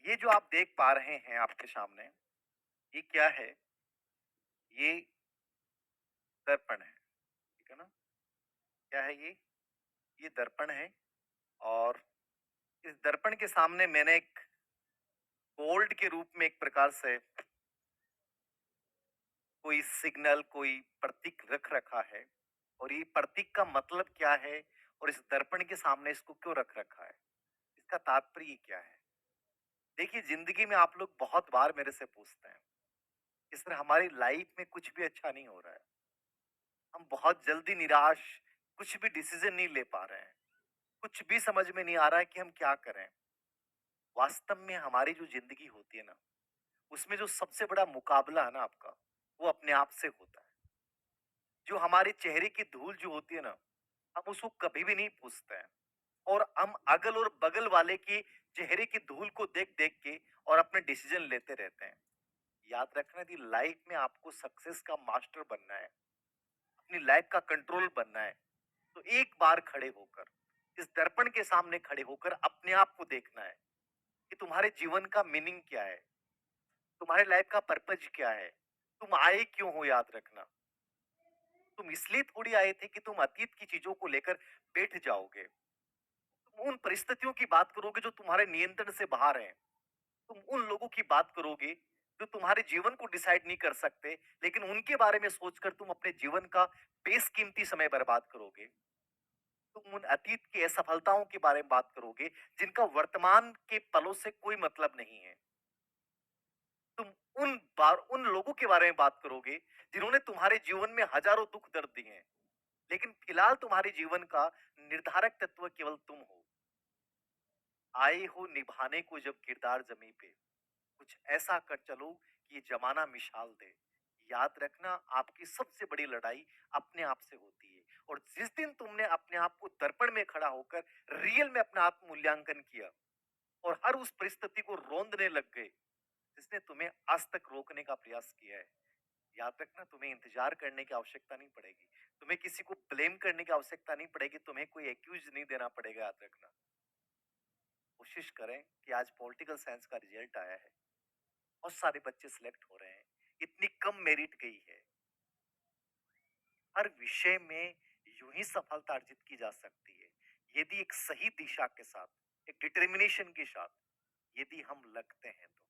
ये जो आप देख पा रहे हैं आपके सामने, ये क्या है? ये दर्पण है, ठीक है ना? क्या है ये? ये दर्पण है और इस दर्पण के सामने मैंने एक गोल्ड के रूप में एक प्रकार से कोई सिग्नल, कोई प्रतीक रख रखा है और ये प्रतीक का मतलब क्या है और इस दर्पण के सामने इसको क्यों रख रखा है? इसका तात्पर्य क्या है? देखिए, ज़िंदगी में आप लोग बहुत बार मेरे से पूछते हैं, कि सर हमारी लाइफ में कुछ भी अच्छा नहीं हो रहा है। हम बहुत जल्दी निराश, कुछ भी डिसीजन नहीं ले पा रहे हैं। कुछ भी समझ में नहीं आ रहा है कि हम क्या करें। वास्तव में हमारी जो ज़िंदगी होती है ना, उसमें जो सबसे बड़ा मुकाबला है ना आपका, वो अपने आप से होता है। जो हमारे चेहरे की धूल जो होती है ना, हम उसको कभी भी नहीं पूछते हैं और हम अगल और बगल वाले की चेहरे की धूल को देख-देख के और अपने डिसीजन लेते रहते हैं। याद रखना कि लाइफ में आपको सक्सेस का मास्टर बनना है, अपनी लाइफ का कंट्रोल बनना है। तो एक बार खड़े होकर, इस दर्पण के सामने खड़े होकर अपने आप को देखना है कि तुम्हारे जीवन का मीनिंग क्या है, तुम्हारे लाइफ का पर्पज क्या है, तुम आए क्यों हो याद रखना। तुम इसलिए थोड़ी आए थे कि तुम अतीत की चीजों को लेकर बैठ जाओगे। तुम उन परिस्थितियों की बात करोगे जो तुम्हारे नियंत्रण से बाहर हैं। तुम उन लोगों की बात करोगे जो तुम्हारे जीवन को डिसाइड नहीं कर सकते, लेकिन उनके बारे में सोचकर तुम अपने जीवन का बेशकीमती समय बर्बाद करोगे। तुम उन अतीत की असफलताओं के बारे में बात करोगे जिनका वर्तमान के पलों से कोई मतलब नहीं है। तुम उन लोगों के बारे में बात करोगे जिन्होंने तुम्हारे जीवन में हजारों दुख दर्द दिए हैं, लेकिन फिलहाल तुम्हारे जीवन का निर्धारक तत्व केवल तुम हो। आए हो निभाने को जब किरदार जमी पे, कुछ ऐसा कर चलो कि ये जमाना मिसाल दे। याद रखना, आपकी सबसे बड़ी लड़ाई अपने आप से होती है और जिस दिन तुमने अपने आप को दर्पण में खड़ा होकर रियल में अपना आत्म मूल्यांकन किया और हर उस परिस्थिति को रोंदने लग गए जिसने तुम्हें आज तक रोकने का प्रयास किया है, याद रखना, तुम्हें इंतजार करने की आवश्यकता नहीं पड़ेगी। तुम्हें किसी को ब्लेम करने की आवश्यकता नहीं पड़ेगी। तुम्हें कोई एक्यूज नहीं देना पड़ेगा। याद रखना, कोशिश करें कि आज पॉलिटिकल साइंस का रिजल्ट आया है, बहुत सारे बच्चे सिलेक्ट हो रहे हैं, इतनी कम मेरिट गई है। हर विषय में यूं ही सफलता अर्जित की जा सकती है यदि एक सही दिशा के साथ, एक डिटर्मिनेशन के साथ, यदि हम लगते हैं तो।